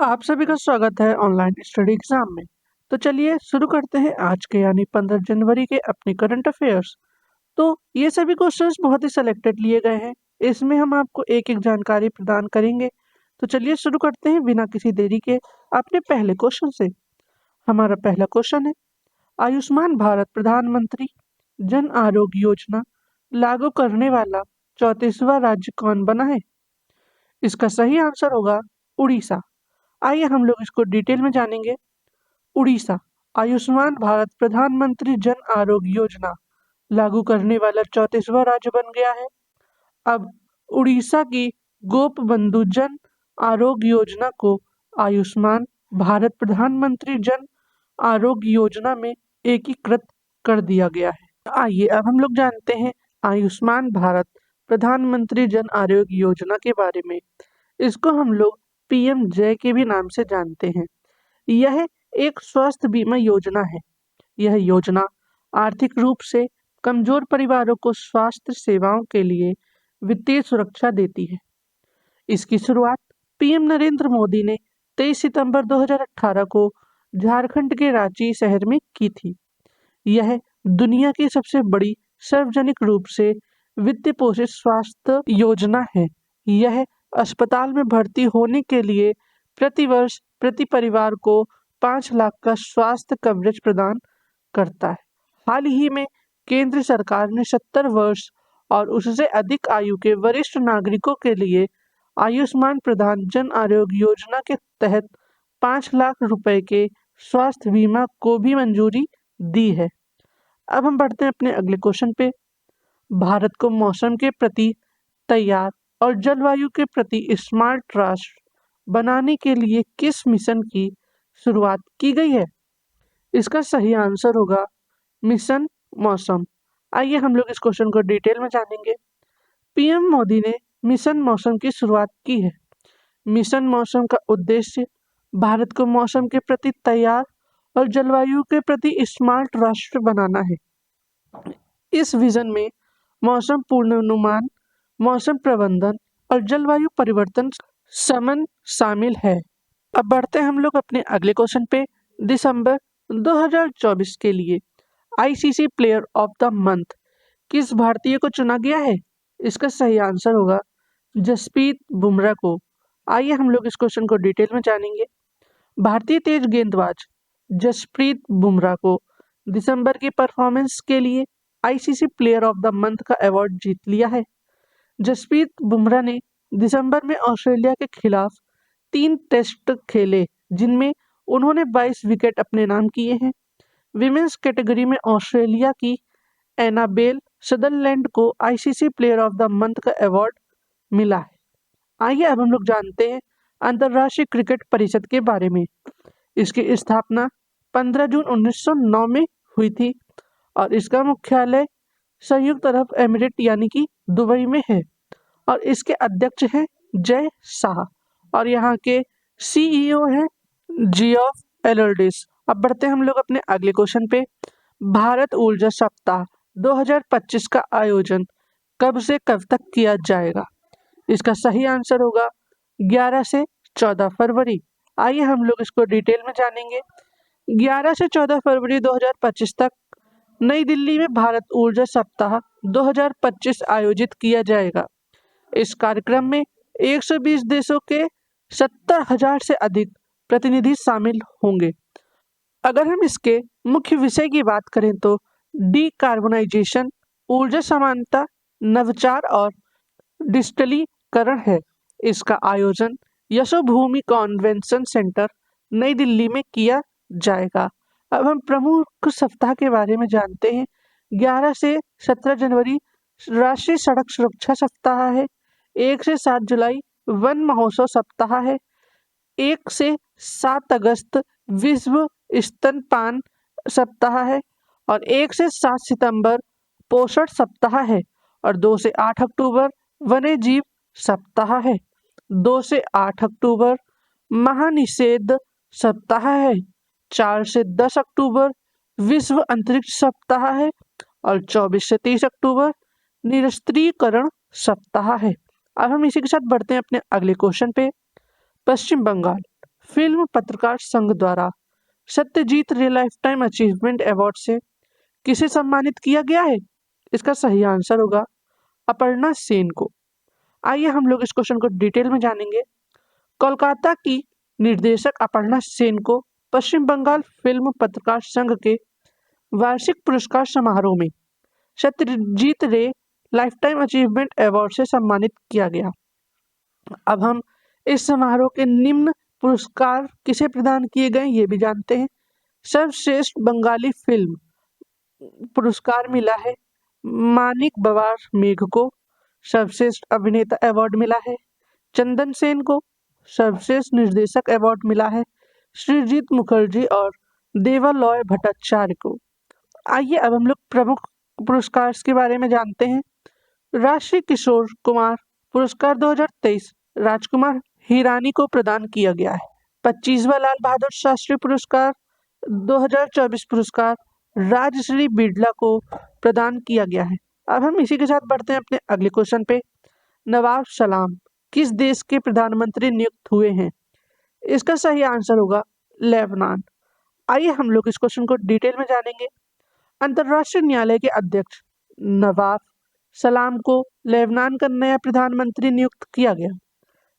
आप सभी का स्वागत है ऑनलाइन स्टडी एग्जाम में। तो चलिए शुरू करते हैं आज के यानी 15 जनवरी के अपने करंट अफेयर्स। तो ये सभी क्वेश्चंस बहुत ही सिलेक्टेड लिए गए हैं। इसमें हम आपको एक एक जानकारी प्रदान करेंगे। तो चलिए शुरू करते हैं बिना किसी देरी के अपने पहले क्वेश्चन से। हमारा पहला क्वेश्चन है, आयुष्मान भारत प्रधानमंत्री जन आरोग्य योजना लागू करने वाला 34वां राज्य कौन बना है? इसका सही आंसर होगा उड़ीसा। आइए हम लोग इसको डिटेल में जानेंगे। उड़ीसा आयुष्मान भारत प्रधानमंत्री जन आरोग्य योजना लागू करने वाला 34वां राज्य बन गया है। अब उड़ीसा की गोप बंधु जन आरोग्य योजना को आयुष्मान भारत प्रधानमंत्री जन आरोग्य योजना में एकीकृत कर दिया गया है। आइए अब हम लोग जानते हैं आयुष्मान भारत प्रधानमंत्री जन आरोग्य योजना के बारे में। इसको हम लोग पीएम जय के भी नाम से जानते हैं। यह एक स्वास्थ्य बीमा योजना है। यह योजना आर्थिक रूप से कमजोर परिवारों को स्वास्थ्य सेवाओं के लिए वित्तीय सुरक्षा देती है। इसकी शुरुआत पीएम नरेंद्र मोदी ने 23 सितंबर 2018 को झारखंड के रांची शहर में की थी। यह दुनिया की सबसे बड़ी सार्वजनिक रूप से वित्त पोषित स्वास्थ्य योजना है। यह अस्पताल में भर्ती होने के लिए प्रति वर्ष प्रति परिवार को 5 लाख का स्वास्थ्य कवरेज प्रदान करता है। हाल ही में केंद्र सरकार ने 70 वर्ष और उससे अधिक आयु के वरिष्ठ नागरिकों के लिए आयुष्मान प्रधान जन आरोग्य योजना के तहत 5 लाख रुपए के स्वास्थ्य बीमा को भी मंजूरी दी है। अब हम बढ़ते हैं अपने अगले क्वेश्चन पे। भारत को मौसम के प्रति तैयार और जलवायु के प्रति स्मार्ट राष्ट्र बनाने के लिए किस मिशन की शुरुआत की गई है? इसका सही आंसर होगा मिशन मौसम। आइए हम लोग इस क्वेश्चन को डिटेल में जानेंगे। पीएम मोदी ने मिशन मौसम की शुरुआत की है। मिशन मौसम का उद्देश्य भारत को मौसम के प्रति तैयार और जलवायु के प्रति स्मार्ट राष्ट्र बनाना है। इस विजन में मौसम पूर्वानुमान, मौसम प्रबंधन और जलवायु परिवर्तन समन शामिल है। अब बढ़ते हैं हम लोग अपने अगले क्वेश्चन पे। दिसंबर 2024 के लिए ICC player of the month किस भारतीय को चुना गया है? इसका सही आंसर होगा जसप्रीत बुमराह को। आइए हम लोग इस क्वेश्चन को डिटेल में जानेंगे। भारतीय तेज गेंदबाज जसप्रीत बुमराह को दिसंबर की परफॉर्मेंस के लिए ICC player of the month का अवार्ड जीत लिया है। जसप्रीत बुमराह ने दिसंबर में ऑस्ट्रेलिया के खिलाफ 3 टेस्ट खेले, जिनमें उन्होंने 22 विकेट अपने नाम किए हैं। विमेंस कैटेगरी में ऑस्ट्रेलिया की एनाबेल सदरलैंड को ICC player of the month का अवार्ड मिला है। आइए अब हम लोग जानते हैं अंतर्राष्ट्रीय क्रिकेट परिषद के बारे में। इसकी स्थापना 15 जून 1909 में हुई थी और इसका मुख्यालय संयुक्त अरब एमिरेट यानी कि दुबई में है और इसके अध्यक्ष हैं जय शाह और यहाँ के सीईओ हैं जियोफ एलर्डिस। अब बढ़ते हैं हम लोग अपने अगले क्वेश्चन पे। भारत ऊर्जा सप्ताह 2025 का आयोजन कब से कब तक किया जाएगा? इसका सही आंसर होगा 11 से 14 फरवरी। आइए हम लोग इसको डिटेल में जानेंगे। 11 से 14 फरवरी 2025 तक नई दिल्ली में भारत ऊर्जा सप्ताह 2025 आयोजित किया जाएगा। इस कार्यक्रम में 120 देशों के 70,000 से अधिक प्रतिनिधि शामिल होंगे। अगर हम इसके मुख्य विषय की बात करें तो डीकार्बोनाइजेशन, ऊर्जा समानता, नवाचार और डिजिटलीकरण है। इसका आयोजन यशोभूमि कन्वेंशन सेंटर नई दिल्ली में किया जाएगा। अब हम प्रमुख सप्ताह के बारे में जानते हैं। 11 से 17 जनवरी राष्ट्रीय सड़क सुरक्षा सप्ताह है। 1 से 7 जुलाई वन महोत्सव सप्ताह है। 1 से 7 अगस्त विश्व स्तनपान सप्ताह है और 1 से 7 सितंबर पोषण सप्ताह है और 2 से 8 अक्टूबर वन्य जीव सप्ताह है। 2 से 8 अक्टूबर महानिषेध सप्ताह है। 4 से 10 अक्टूबर विश्व अंतरिक्ष सप्ताह है और 24 से 30 अक्टूबर निरस्त्रीकरण सप्ताह है। अब हम इसी के साथ बढ़ते हैं अपने अगले क्वेश्चन पे। पश्चिम बंगाल फिल्म पत्रकार संघ द्वारा सत्यजीत रे लाइफ टाइम अचीवमेंट अवार्ड से किसे सम्मानित किया गया है? इसका सही आंसर होगा अपर्णा सेन को। आइए हम लोग इस क्वेश्चन को डिटेल में जानेंगे। कोलकाता की निर्देशक अपर्णा सेन को पश्चिम बंगाल फिल्म पत्रकार संघ के वार्षिक पुरस्कार समारोह में सत्यजीत रे लाइफ टाइम अचीवमेंट अवार्ड से सम्मानित किया गया। अब हम इस समारोह के निम्न पुरस्कार किसे प्रदान किए गए ये भी जानते हैं। सर्वश्रेष्ठ बंगाली फिल्म पुरस्कार मिला है मानिक बवार मेघ को। सर्वश्रेष्ठ अभिनेता अवार्ड मिला है चंदन सेन को। सर्वश्रेष्ठ निर्देशक अवार्ड मिला है श्रीजीत मुखर्जी और देवालॉय भट्टाचार्य को। आइए अब हम लोग प्रमुख पुरस्कार के बारे में जानते हैं। राष्ट्रीय किशोर कुमार पुरस्कार 2023 राजकुमार हिरानी को प्रदान किया गया है। 25वां लाल बहादुर शास्त्री पुरस्कार 2024 पुरस्कार राजश्री बिड़ला को प्रदान किया गया है। अब हम इसी के साथ बढ़ते हैं अपने अगले क्वेश्चन पे। नवाब सलाम किस देश के प्रधानमंत्री नियुक्त हुए हैं? इसका सही आंसर होगा लेबनान। आइए हम लोग इस क्वेश्चन को डिटेल में जानेंगे। अंतर्राष्ट्रीय न्यायालय के अध्यक्ष नवाब सलाम को लेबनान का नया प्रधानमंत्री नियुक्त किया गया।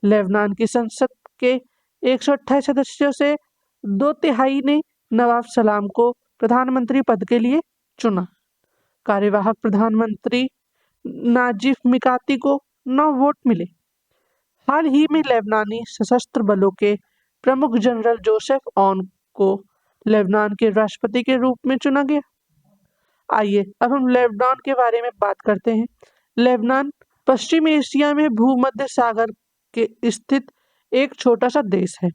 लेबनान की संसद के 128 सदस्यों से 2/3 ने नवाब सलाम को प्रधानमंत्री पद के लिए चुना। कार्यवाहक प्रधानमंत्री नाजिफ मिकाती को 9 वोट मिले। हाल ही में लेबनानी सशस्त्र बलों के प्रमुख जनरल जोसेफ ऑन को लेबनान के राष्ट्रपति के रूप में चुना गया। आइए अब हम लेबनान के बारे में बात करते हैं। लेबनान पश्चिम एशिया में भूमध्य सागर के स्थित एक छोटा सा देश है।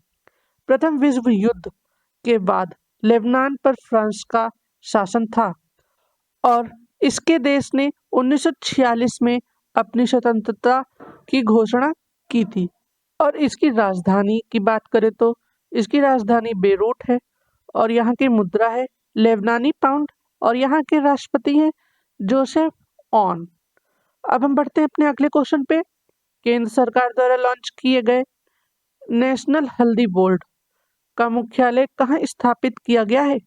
प्रथम विश्व युद्ध के बाद लेबनान पर फ्रांस का शासन था और इसके देश ने 1946 में अपनी स्वतंत्रता की घोषणा की थी। और इसकी राजधानी की बात करें तो इसकी राजधानी बेरूट है और यहाँ की मुद्रा है लेबनानी पाउंड और यहाँ के राष्ट्रपति हैं जोसेफ ऑन। अब हम बढ़ते हैं अपने अगले क्वेश्चन पे। केंद्र सरकार द्वारा लॉन्च किए गए नेशनल हल्दी बोर्ड का मुख्यालय कहाँ स्थापित किया गया है?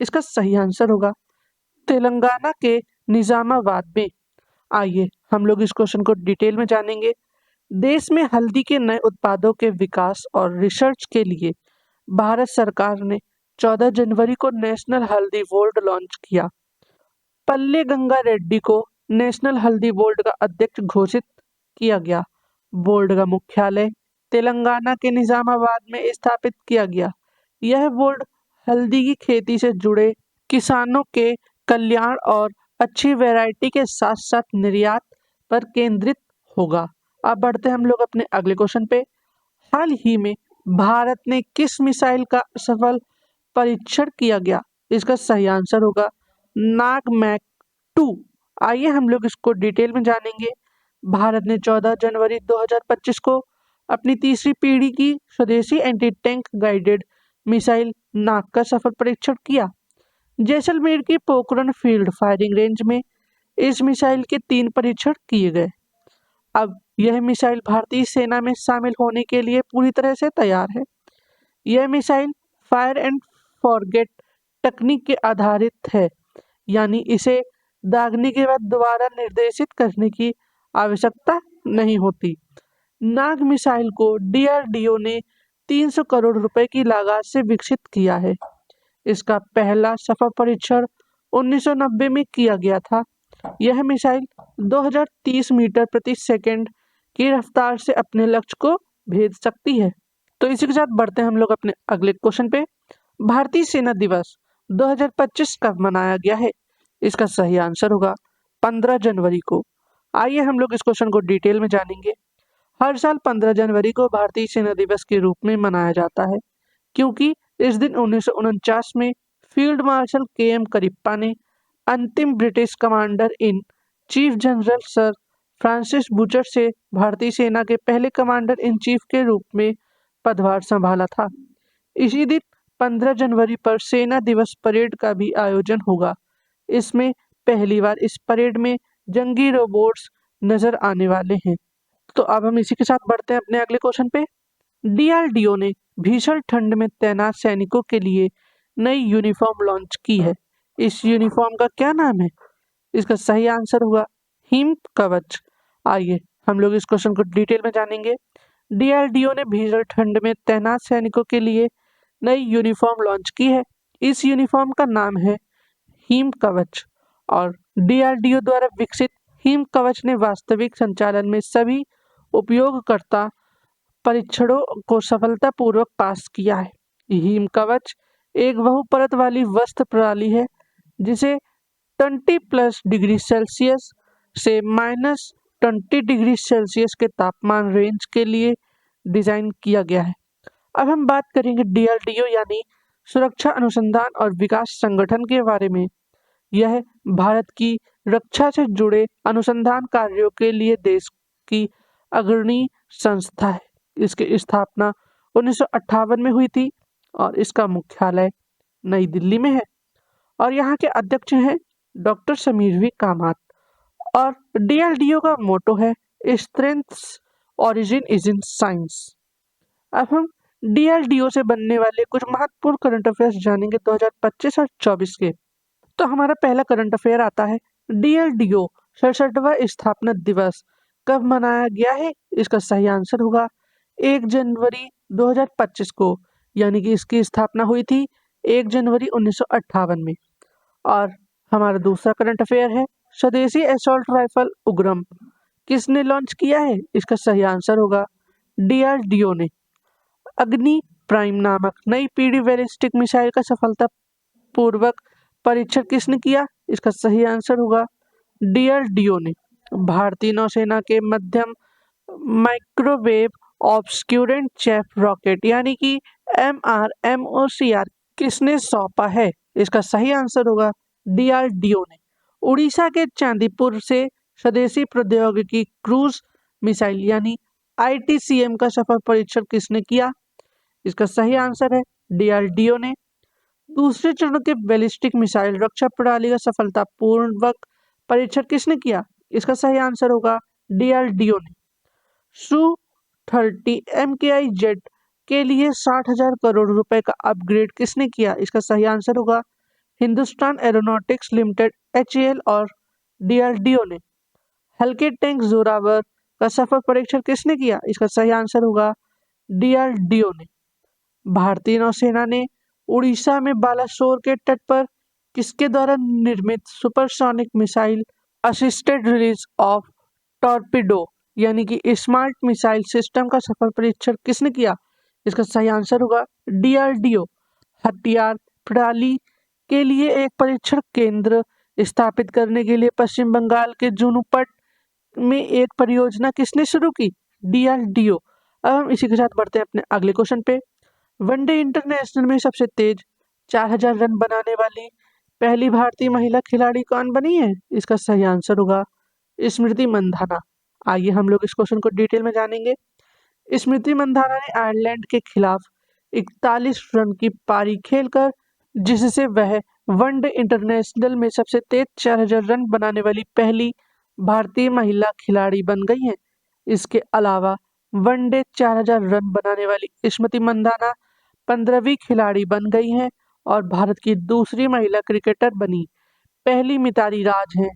इसका सही आंसर होगा तेलंगाना के निजामाबाद में। आइए हम लोग इस क्वेश्चन को डिटेल में जानेंगे। देश में हल्दी के नए उत्पादों के विकास और रिसर्च के लिए भारत सरकार ने 14 जनवरी को नेशनल हल्दी बोर्ड लॉन्च किया। पल्ले गंगा रेड्डी को नेशनल हल्दी बोर्ड का अध्यक्ष घोषित किया गया। बोर्ड का मुख्यालय तेलंगाना के निजामाबाद में स्थापित किया गया। यह बोर्ड हल्दी की खेती से जुड़े किसानों के कल्याण और अच्छी वैरायटी के साथ साथ निर्यात पर केंद्रित होगा। अब बढ़ते हैं हम लोग अपने अगले क्वेश्चन पे। हाल ही में भारत ने किस मिसाइल का सफल परीक्षण किया गया? इसका सही आंसर होगा नाग मैक 2। आइए हम लोग इसको डिटेल में जानेंगे। भारत ने 14 जनवरी 2025 को अपनी तीसरी पीढ़ी की स्वदेशी एंटी टैंक गाइडेड मिसाइल नाग का सफल परीक्षण किया। जैसलमेर की पोखरण फील्ड फायरिंग रेंज में इस मिसाइल के 3 परीक्षण किए गए। अब यह मिसाइल भारतीय सेना में शामिल होने के लिए पूरी तरह से तैयार है। यह मिसाइल फायर एंड फॉरगेट तकनीक के आधारित है, यानी इसे दागने के बाद दोबारा निर्देशित करने की आवश्यकता नहीं होती। नाग मिसाइल को डीआरडीओ ने 300 करोड़ रुपए की लागत से विकसित किया है। इसका पहला सफल परीक्षण 1990 में किया गया था। यह मिसाइल 2030 मीटर प्रति सेकंड की रफ्तार से अपने लक्ष्य को भेद सकती है। तो इसी के साथ बढ़ते हैं हम लोग अपने अगले क्वेश्चन पे। भारतीय सेना दिवस 2025 कब मनाया गया है? इसका सही आंसर होगा 15 जनवरी को। आइए हम लोग इस क्वेश्चन को डिटेल में जानेंगे। हर साल 15 जनवरी को भारतीय सेना दिवस के रूप में मनाया जाता है क्योंकि इस दिन 1949 में फील्ड मार्शल के.एम. करिप्पा ने अंतिम British commander in chief general sir Francis butcher से भारतीय सेना के पहले कमांडर इन चीफ के रूप में पदभार संभाला था। इसी दिन 15 जनवरी पर सेना दिवस परेड का भी आयोजन होगा। इसमें पहली बार इस परेड में जंगी रोबोट्स नजर आने वाले हैं। तो अब हम इसी के साथ बढ़ते हैं अपने अगले क्वेश्चन पे। डीआरडीओ ने भीषण ठंड में तैनात सैनिकों के लिए नई यूनिफॉर्म लॉन्च की है? इस यूनिफॉर्म का क्या नाम है? इसका सही आंसर होगा हिम कवच। आइए हम लोग इस क्वेश्चन को डिटेल में जानेंगे। डीआरडीओ ने भीषण ठंड में तैनात सैनिकों के लिए नई यूनिफॉर्म लॉन्च की है। इस यूनिफॉर्म का नाम है हिम कवच और डीआरडीओ द्वारा विकसित हिम कवच ने वास्तविक संचालन में सभी उपयोगकर्ता परीक्षणों को सफलतापूर्वक पास किया है। हिम कवच एक बहुपरत वाली वस्त्र प्रणाली है जिसे 20+ डिग्री सेल्सियस से -20 डिग्री सेल्सियस के तापमान रेंज के लिए डिजाइन किया गया है। अब हम बात करेंगे डीआरडीओ यानी सुरक्षा अनुसंधान और विकास संगठन के बारे में। यह भारत की रक्षा से जुड़े अनुसंधान कार्यों के लिए देश की अग्रणी संस्था है। इसकी स्थापना 1958 में हुई थी और इसका मुख्यालय नई दिल्ली में है और यहाँ के अध्यक्ष हैं डॉक्टर समीर वी कामत। और डीआरडीओ का मोटो है strengths origin is in science. अब हम डीआरडीओ से बनने वाले कुछ महत्वपूर्ण करंट अफेयर्स जानेंगे 2025 और 24 के। तो हमारा पहला करंट अफेयर आता है डीआरडीओ 67वां स्थापना दिवस कब मनाया गया है? इसका सही आंसर होगा 1 जनवरी 2025 को, यानी कि इसकी स्थापना हुई थी 1 जनवरी 1958 में। और हमारा दूसरा करंट अफेयर है स्वदेशी असॉल्ट राइफल उग्रम किसने लॉन्च किया है? इसका सही आंसर होगा डीआरडीओ ने। अग्नि प्राइम नामक नई पीढ़ी बैलिस्टिक मिसाइल का सफलतापूर्वक परीक्षण किसने किया? इसका सही आंसर होगा डीआरडीओ ने। भारतीय नौसेना के मध्यम माइक्रोवेव ऑब्सक्यूरेंट चैफ रॉकेट यानी कि MRMOCR किसने सौंपा है? इसका सही आंसर होगा डीआरडीओ ने। उड़ीसा के चांदीपुर से स्वदेशी प्रौद्योगिकी क्रूज मिसाइल यानी ITCM का सफल परीक्षण किसने किया? इसका सही आंसर है डीआरडीओ ने। दूसरे चरण के बैलिस्टिक मिसाइल रक्षा प्रणाली का सफलतापूर्वक परीक्षण किसने किया? इसका सही आंसर होगा डीआरडीओ ने। Su-30 MKI जेट के लिए 60,000 करोड़ रुपए का अपग्रेड किसने किया? इसका सही आंसर होगा हिंदुस्तान एरोनॉटिक्स लिमिटेड HAL और डीआरडीओ ने। हल्के टैंक जोरावर का सफल परीक्षण किसने किया? इसका सही आंसर होगा डीआरडीओ ने। भारतीय नौसेना ने उड़ीसा में बालासोर के तट पर किसके द्वारा निर्मित supersonic missile assisted release of torpedo यानी कि स्मार्ट मिसाइल सिस्टम का सफल परीक्षण किसने किया? इसका सही आंसर होगा डीआरडीओ। हथियार प्रणाली के लिए एक परीक्षण केंद्र स्थापित करने के लिए पश्चिम बंगाल के जुनूपट में एक परियोजना किसने शुरू की? डीआरडीओ। अब हम इसी के साथ बढ़ते हैं अपने अगले क्वेश्चन पे। वनडे इंटरनेशनल में सबसे तेज 4,000 रन बनाने वाली पहली भारतीय महिला खिलाड़ी कौन बनी है? इसका सही आंसर होगा स्मृति मंधाना। आइए हम लोग इस क्वेश्चन को डिटेल में जानेंगे। स्मृति मंधाना ने आयरलैंड के खिलाफ 41 रन की पारी खेलकर जिससे वह वनडे इंटरनेशनल में सबसे तेज 4,000 रन बनाने वाली पहली भारतीय महिला खिलाड़ी बन गई हैं। इसके अलावा वनडे 4,000 रन बनाने वाली स्मृति मंधाना 15वीं खिलाड़ी बन गई हैं और भारत की दूसरी महिला क्रिकेटर बनी। पहली मिताली राज हैं।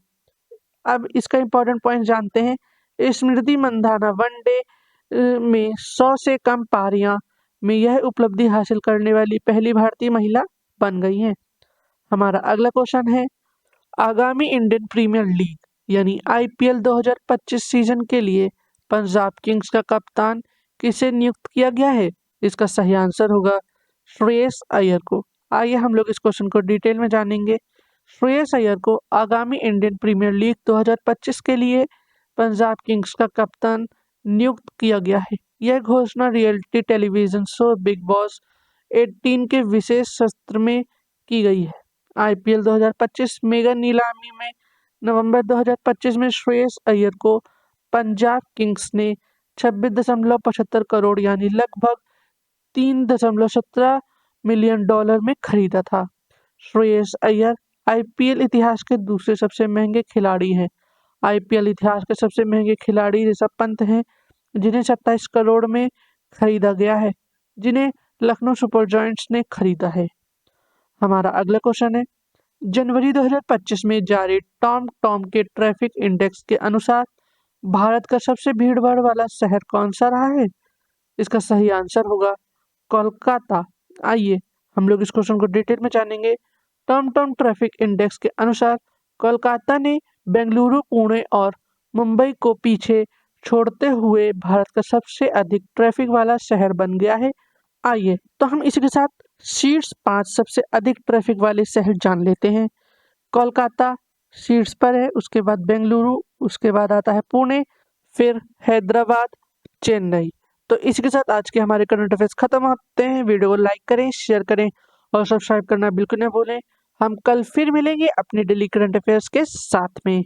अब इसका इंपॉर्टेंट पॉइंट जानते हैं। स्मृति मंधाना वनडे में 100 से कम पारियां में यह उपलब्धि हासिल करने वाली पहली भारतीय महिला बन गई हैं। हमारा अगला क्वेश्चन है आगामी इंडियन प्रीमियर लीग यानी IPL 2025 सीजन के लिए पंजाब किंग्स का कप्तान किसे नियुक्त किया गया है? इसका सही आंसर होगा श्रेयस अय्यर को। आइए हम लोग इस क्वेश्चन को डिटेल में जानेंगे। श्रेयस अय्यर को आगामी इंडियन प्रीमियर लीग 2025 के लिए पंजाब किंग्स का कप्तान नियुक्त किया गया है। यह घोषणा reality television show big boss 18 के विशेष सत्र में की गई है। IPL 2025 मेगा नीलामी में नवंबर 2025 में श्रेयस अय्यर को पंजाब किंग्स ने 26.75 करोड़ यानी लगभग $3.17 मिलियन में खरीदा था। श्रेयस अय्यर IPL इतिहास के दूसरे सबसे महंगे खिलाड़ी हैं। IPL इतिहास के सबसे महंगे खिलाड़ी ऋषभ पंत हैं जिन्हें 27 करोड़ में खरीदा गया है, जिन्हें लखनऊ सुपर जायंट्स ने खरीदा है। हमारा अगला क्वेश्चन है, जनवरी 2025 में जारी टॉम टॉम के ट्रैफिक इंडेक्स के अनुसार भारत का सबसे भीड़ भाड़ वाला शहर कौन सा रहा है? इसका सही आंसर होगा कोलकाता। आइए हम लोग इस क्वेश्चन को डिटेल में जानेंगे। टॉम टॉम ट्रैफिक इंडेक्स के अनुसार कोलकाता ने बेंगलुरु, पुणे और मुंबई को पीछे छोड़ते हुए भारत का सबसे अधिक ट्रैफिक वाला शहर बन गया है। आइए तो हम इसी के साथ शीर्ष 5 सबसे अधिक ट्रैफिक वाले शहर जान लेते हैं। कोलकाता शीर्ष पर है, उसके बाद बेंगलुरु, उसके बाद आता है पुणे, फिर हैदराबाद, चेन्नई। तो इसी के साथ आज के हमारे करंट अफेयर्स खत्म होते हैं। वीडियो को लाइक करें, शेयर करें और सब्सक्राइब करना बिल्कुल न भूलें। हम कल फिर मिलेंगे अपने डेली करंट अफेयर्स के साथ में।